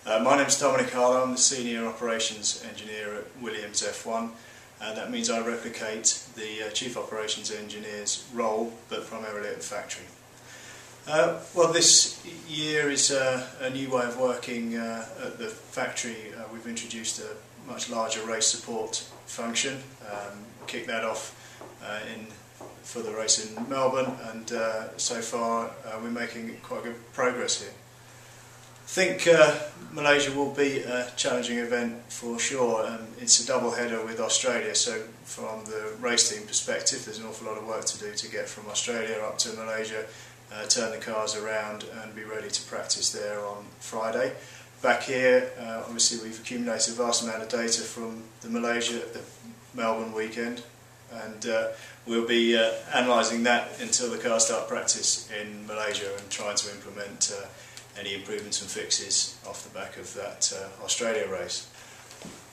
My name is Dominic Harlow. I'm the Senior Operations Engineer at Williams F1. That means I replicate the Chief Operations Engineer's role, but primarily at the factory. Well, this year is a new way of working at the factory. We've introduced a much larger race support function. Kicked that off for the race in Melbourne, and so far we're making quite good progress here. I think Malaysia will be a challenging event for sure. It's a double header with Australia, so from the race team perspective there's an awful lot of work to do to get from Australia up to Malaysia, turn the cars around and be ready to practice there on Friday. Back here, obviously we've accumulated a vast amount of data from the Melbourne weekend, and we'll be analysing that until the cars start practice in Malaysia and trying to implement any improvements and fixes off the back of that Australia race.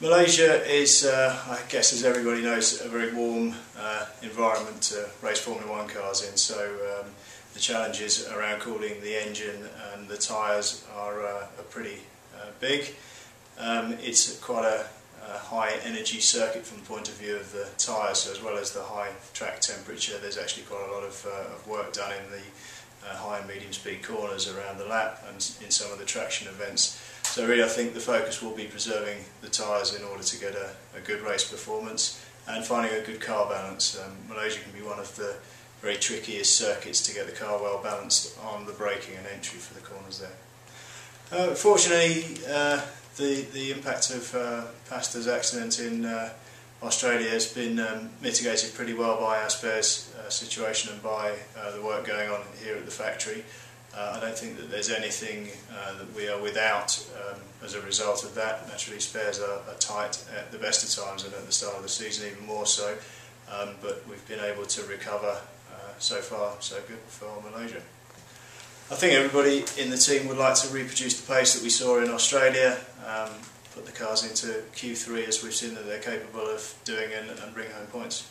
Malaysia is, I guess as everybody knows, a very warm environment to race Formula 1 cars in, so the challenges around cooling the engine and the tyres are pretty big. It's quite a high energy circuit from the point of view of the tyres, so as well as the high track temperature there's actually quite a lot of work done in the high and medium speed corners around the lap and in some of the traction events. So really I think the focus will be preserving the tyres in order to get a good race performance and finding a good car balance. Malaysia can be one of the very trickiest circuits to get the car well balanced on the braking and entry for the corners there. Fortunately the impact of Pasta's accident in Australia has been mitigated pretty well by our spares situation and by the work going on here at the factory. I don't think that there's anything that we are without as a result of that. Naturally spares are tight at the best of times and at the start of the season even more so, but we've been able to recover so far so good for Malaysia. I think everybody in the team would like to reproduce the pace that we saw in Australia, put the cars into Q3 as we've seen that they're capable of doing and bring home points.